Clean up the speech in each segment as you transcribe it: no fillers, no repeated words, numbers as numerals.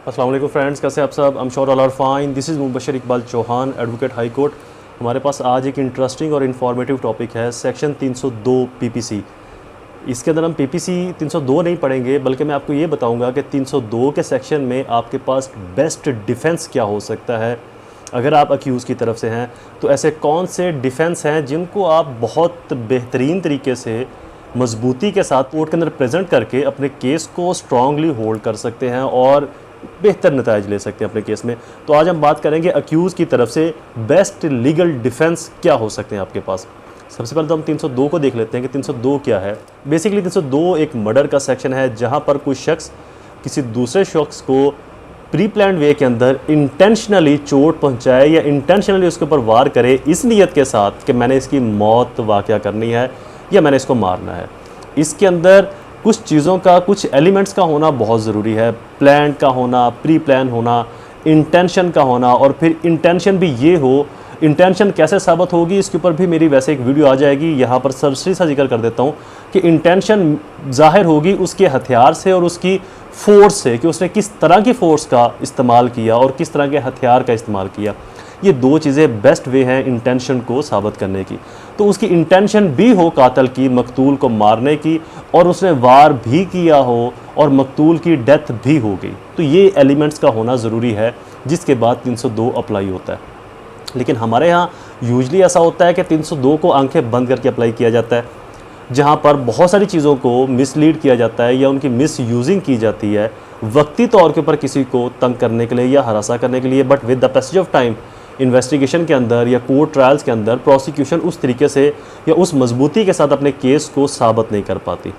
अस्सलाम वालेकुम फ्रेंड्स, कैसे आप सब? I am sure all are fine. This is Mubashar Iqbal Chauhan, advocate high court. हमारे पास आज एक इंटरेस्टिंग और इन्फॉर्मेटिव टॉपिक है सेक्शन 302 पीपीसी। इसके अंदर हम पीपीसी 302 नहीं पढ़ेंगे, बल्कि मैं आपको ये बताऊंगा कि 302 के सेक्शन में आपके पास बेस्ट डिफेंस क्या हो सकता है अगर आप अक्यूज़ की तरफ से हैं। तो ऐसे कौन से डिफेंस हैं जिनको आप बहुत बेहतरीन तरीके से मजबूती के साथ कोर्ट के अंदर प्रेजेंट करके अपने केस को स्ट्रांगली होल्ड कर सकते हैं और बेहतर नताइज ले सकते हैं अपने केस में। तो आज हम बात करेंगे अक्यूज़ की तरफ से बेस्ट लीगल डिफेंस क्या हो सकते हैं आपके पास। सबसे पहले तो हम 302 को देख लेते हैं कि 302 क्या है। बेसिकली 302 एक मर्डर का सेक्शन है जहां पर कोई शख्स किसी दूसरे शख्स को प्री प्लान्ड वे के अंदर इंटेंशनली चोट पहुंचाए या इंटेंशनली उसके ऊपर वार करे इस नीयत के साथ कि मैंने इसकी मौत वाक़या करनी है या मैंने इसको मारना है। इसके अंदर कुछ चीज़ों का, कुछ एलिमेंट्स का होना बहुत ज़रूरी है। प्लान का होना, प्री प्लान होना, इंटेंशन का होना, और फिर इंटेंशन भी ये हो। इंटेंशन कैसे साबित होगी इसके ऊपर भी मेरी वैसे एक वीडियो आ जाएगी। यहाँ पर सरसरी सा जिक्र कर देता हूँ कि इंटेंशन ज़ाहिर होगी उसके हथियार से और उसकी फ़ोर्स से, कि उसने किस तरह की फ़ोर्स का इस्तेमाल किया और किस तरह के हथियार का इस्तेमाल किया। ये दो चीज़ें बेस्ट वे हैं इंटेंशन को साबित करने की। तो उसकी इंटेंशन भी हो कातिल की मकतूल को मारने की, और उसने वार भी किया हो और मकतूल की डेथ भी हो गई, तो ये एलिमेंट्स का होना ज़रूरी है, जिसके बाद 302 अप्लाई होता है। लेकिन हमारे यहाँ यूजली ऐसा होता है कि 302 को आंखें बंद करके अप्लाई किया जाता है, जहाँ पर बहुत सारी चीज़ों को मिसलीड किया जाता है या उनकी मिस यूजिंग की जाती है वक्ती तौर के ऊपर किसी को तंग करने के लिए या हरासा करने के लिए। But with the passage of time investigation के अंदर या कोर्ट ट्रायल्स के अंदर प्रोसिक्यूशन उस तरीके से या उस मजबूती के साथ अपने केस को साबित नहीं कर पाती।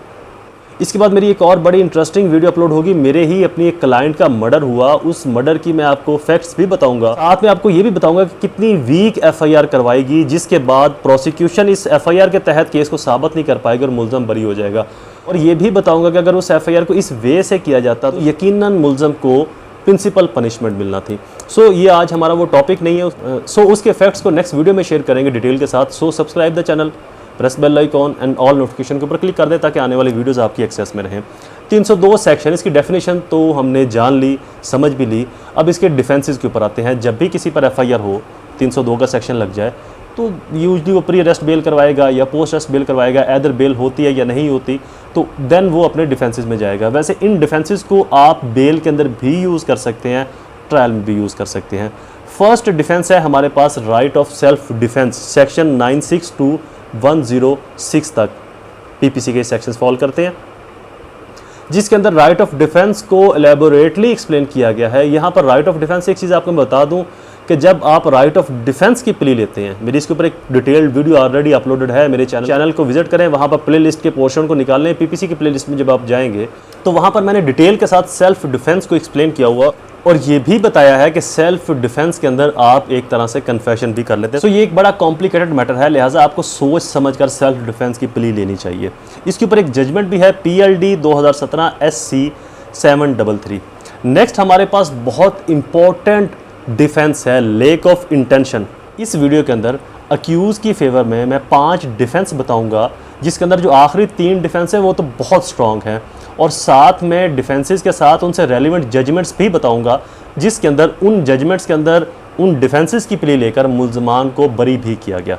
इसके बाद मेरी एक और बड़ी इंटरेस्टिंग वीडियो अपलोड होगी। मेरे ही अपनी एक क्लाइंट का मर्डर हुआ, उस मर्डर की मैं आपको फैक्ट्स भी बताऊंगा, साथ में आपको ये भी बताऊंगा कि कितनी वीक एफआईआर करवाएगी, जिसके बाद प्रोसिक्यूशन इस एफआईआर के तहत केस को साबित नहीं कर पाएगी और मुल्ज़म बरी हो जाएगा। और ये भी बताऊंगा कि अगर उस एफआईआर को इस वे से किया जाता तो यकीनन मुल्ज़म को प्रिंसिपल पनिशमेंट मिलना थी। सो ये आज हमारा वो टॉपिक नहीं है। सो उसके फैक्ट्स को नेक्स्ट वीडियो में शेयर करेंगे डिटेल के साथ। So subscribe the channel, press bell icon and all notification के ऊपर क्लिक कर दें ताकि आने वाली वीडियोस आपकी एक्सेस में रहें। 302 सेक्शन, इसकी डेफिनेशन तो हमने जान ली, समझ भी ली। अब इसके डिफेंसेस के ऊपर आते हैं। जब भी किसी पर एफआईआर हो, 302 का सेक्शन लग जाए, तो यूजली वो प्री अरेस्ट बेल करवाएगा या पोस्ट अरेस्ट बेल करवाएगा। एदर बेल होती है या नहीं होती, तो देन वो अपने डिफेंसेस में जाएगा। वैसे इन डिफेंसेस को आप बेल के अंदर भी यूज़ कर सकते हैं, ट्रायल में भी यूज़ कर सकते हैं। फर्स्ट डिफेंस है हमारे पास right of self defence, section 96 to 106 तक पीपीसी के सेक्शंस फॉलो करते हैं, जिसके अंदर राइट ऑफ डिफेंस को एलेबोरेटली एक्सप्लेन किया गया है। यहाँ पर राइट ऑफ डिफेंस, एक चीज़ आपको मैं बता दूँ कि जब आप राइट ऑफ डिफेंस की प्ली लेते हैं, मेरी इसके ऊपर एक डिटेल्ड वीडियो ऑलरेडी अपलोडेड है मेरे चैनल को विजिट करें, वहाँ पर प्ले लिस्ट के पोर्शन को निकालने। पीपीसी की प्ले लिस्ट में जब आप जाएंगे तो वहाँ पर मैंने डिटेल के साथ सेल्फ डिफेंस को एक्सप्लेन किया हुआ, और ये भी बताया है कि सेल्फ डिफेंस के अंदर आप एक तरह से कन्फेशन भी कर लेते हैं। सो ये एक बड़ा कॉम्प्लिकेटेड मैटर है, लिहाजा आपको सोच समझकर सेल्फ डिफेंस की प्ली लेनी चाहिए। इसके ऊपर एक जजमेंट भी है, PLD 2017 SC 733। नेक्स्ट हमारे पास बहुत इंपॉर्टेंट डिफेंस है लेक ऑफ इंटेंशन। इस वीडियो के अंदर अक्यूज़ की फेवर में मैं 5 डिफेंस बताऊंगा, जिसके अंदर जो आखिरी 3 डिफेंस है वो तो बहुत स्ट्रॉन्ग हैं, और साथ में डिफेंसेस के साथ उनसे रेलिवेंट जजमेंट्स भी बताऊंगा, जिसके अंदर उन जजमेंट्स के अंदर उन डिफेंसेस की प्ले लेकर मुल्ज़मान को बरी भी किया गया।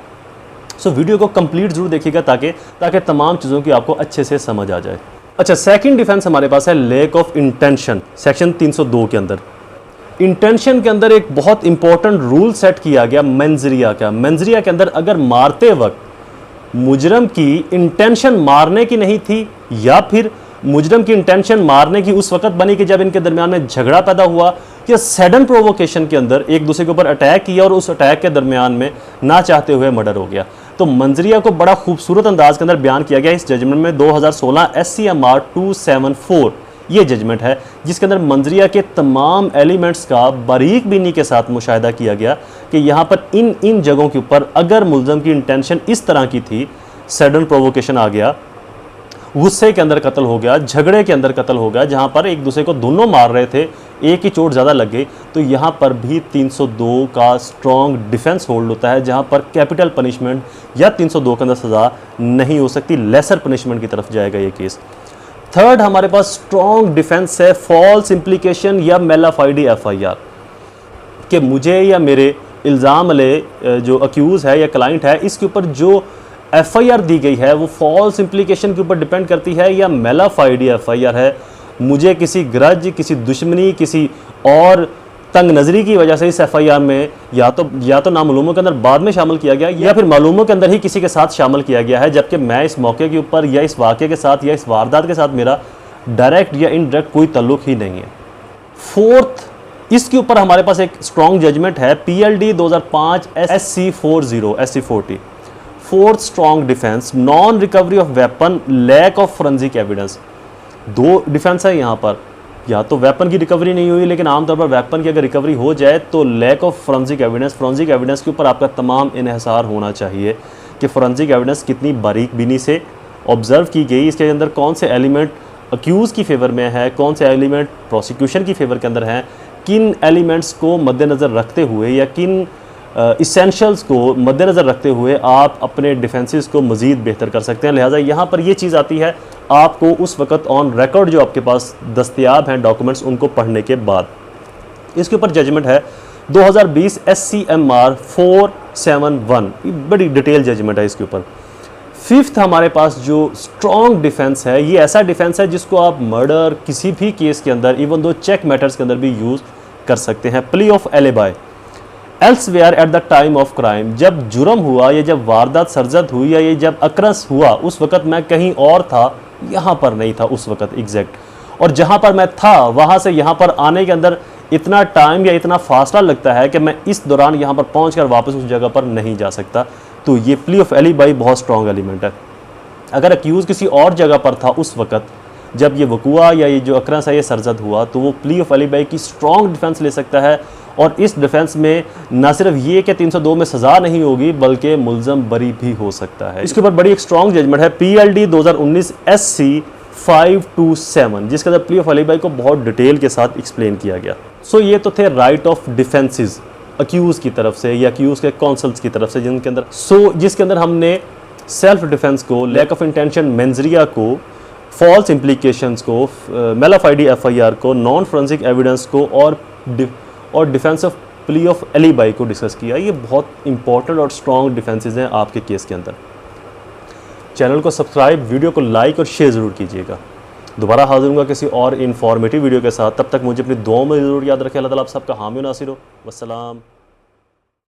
सो वीडियो को कंप्लीट जरूर देखिएगा ताकि तमाम चीज़ों की आपको अच्छे से समझ आ जाए। अच्छा, सेकंड डिफेंस हमारे पास है लेक ऑफ इंटेंशन, सेक्शन 302 के अंदर। इंटेंशन के अंदर एक बहुत इंपॉर्टेंट रूल सेट किया गया मेंजरिया का। मेंजरिया के अंदर अगर मारते वक्त मुजरम की इंटेंशन मारने की नहीं थी, या फिर मुजरम की इंटेंशन मारने की उस वक्त बनी कि जब इनके दरमियान में झगड़ा पैदा हुआ, या सडन प्रोवोकेशन के अंदर एक दूसरे के ऊपर अटैक किया और उस अटैक के दरमियान में ना चाहते हुए मर्डर हो गया, तो मंजरिया को बड़ा खूबसूरत अंदाज के अंदर बयान किया गया इस जजमेंट में। 2016 SCMR 274 ये जजमेंट है, जिसके अंदर मंजरिया के तमाम एलिमेंट्स का बारीक बीनी के साथ मुशाहिदा किया गया कि यहाँ पर इन जगहों के ऊपर अगर मुल्ज़म की इंटेंशन इस तरह की थी, सडन प्रोवोकेशन आ गया, गुस्से के अंदर कत्ल हो गया, झगड़े के अंदर कत्ल हो गया, जहाँ पर एक दूसरे को दोनों मार रहे थे, एक ही चोट ज़्यादा लग गई, तो यहाँ पर भी 302 का स्ट्रॉन्ग डिफेंस होल्ड होता है, जहाँ पर कैपिटल पनिशमेंट या 302 के अंदर सज़ा नहीं हो सकती, लेसर पनिशमेंट की तरफ जाएगा ये केस। थर्ड हमारे पास स्ट्रॉन्ग डिफेंस है फॉल्स इम्प्लीकेशन या मेलाफाइडी एफआईआर, कि मुझे या मेरे इल्ज़ाम वाले जो अक्यूज़ है या क्लाइंट है इसके ऊपर जो एफआईआर दी गई है वो फॉल्स इम्प्लीकेशन के ऊपर डिपेंड करती है या मेलाफाइडी एफआईआर है, मुझे किसी ग्रज, किसी दुश्मनी, किसी और तंग नज़री की वजह से इस एफआईआर में या तो नामालूमों के अंदर बाद में शामिल किया गया या फिर मालूमों के अंदर ही किसी के साथ शामिल किया गया है, जबकि मैं इस मौके के ऊपर या इस वाक़े के साथ या इस वारदात के साथ मेरा डायरेक्ट या इनडायरेक्ट कोई ताल्लुक ही नहीं है। फोर्थ, इसके ऊपर हमारे पास एक स्ट्रॉन्ग जजमेंट है PLD 2005 SC40 fourth strong defence, non recovery of weapon, lack of forensic evidence. दो डिफेंस है यहाँ पर, या तो वेपन की रिकवरी नहीं हुई, लेकिन आमतौर पर वेपन की अगर रिकवरी हो जाए तो लैक ऑफ फोरेंसिक एविडेंस के ऊपर आपका तमाम इन्हिसार होना चाहिए कि फोरेंसिक एविडेंस कितनी बारीक बीनी से ऑब्जर्व की गई, इसके अंदर कौन से एलिमेंट अक्यूज़ की फेवर में है, कौन से एलिमेंट प्रोसिक्यूशन की फेवर के अंदर हैं, किन एलिमेंट्स को मद्देनज़र रखते हुए या किन इसेंशियल्स को मद्देनज़र रखते हुए आप अपने डिफेंसेस को मज़ीद बेहतर कर सकते हैं। लिहाजा यहाँ पर ये चीज़ आती है आपको उस वक़्त ऑन रिकॉर्ड जो आपके पास दस्तयाब हैं डॉक्यूमेंट्स उनको पढ़ने के बाद। इसके ऊपर जजमेंट है 2020 SCMR 471, बड़ी डिटेल जजमेंट है इसके ऊपर। फिफ्थ हमारे पास जो स्ट्रॉन्ग डिफेंस है, ये ऐसा डिफेंस है जिसको आप मर्डर किसी भी केस के अंदर, इवन दो चेक मैटर्स के अंदर भी यूज़ कर सकते हैं। Plea of alibi elsewhere at the time of crime, जब जुर्म हुआ या जब वारदात सरजद हुई या ये जब अक्रस हुआ उस वक़्त मैं कहीं और था, यहाँ पर नहीं था उस वक़्त एग्जैक्ट, और जहाँ पर मैं था वहाँ से यहाँ पर आने के अंदर इतना टाइम या इतना फासला लगता है कि मैं इस दौरान यहाँ पर पहुँचकर वापस उस जगह पर नहीं जा सकता। तो ये प्ली ऑफ एलिबाई बहुत स्ट्रॉन्ग एलिमेंट है। अगर अक्यूज़ किसी और जगह पर था उस वक़्त जब ये वक़ुआ या ये जो अक्रस है ये सरजद हुआ, तो वो प्ली ऑफ एलिबाई की स्ट्रॉन्ग डिफेंस ले सकता है, और इस डिफेंस में ना सिर्फ ये कि 302 में सज़ा नहीं होगी बल्कि मुल्ज़म बरी भी हो सकता है। इसके ऊपर बड़ी एक स्ट्रॉन्ग जजमेंट है PLD 2019 SC 527, जिसके अंदर प्ली ऑफ एलिबाई को बहुत डिटेल के साथ एक्सप्लेन किया गया। सो ये तो थे राइट ऑफ डिफेंसेस अक्यूज़ की तरफ से या अक्यूज़ के काउंसल्स की तरफ से, जिसके अंदर हमने सेल्फ डिफेंस को, लैक ऑफ इंटेंशन मेंजरिया को, फॉल्स इम्प्लीकेशंस को, मेलाफाइडी एफआईआर को, नॉन फोरेंसिक एविडेंस को और defence of plea of alibi को डिस्कस किया। ये बहुत इंपॉर्टेंट और स्ट्रॉन्ग डिफेंसेस हैं आपके केस के अंदर। चैनल को सब्सक्राइब, वीडियो को लाइक और शेयर ज़रूर कीजिएगा। दोबारा हाजिर होऊंगा किसी और इन्फॉर्मेटिव वीडियो के साथ, तब तक मुझे अपनी दुआओं में ज़रूर याद रखें। अल्लाह ताला आप सबका हामी नासिर हो। वस्सलाम।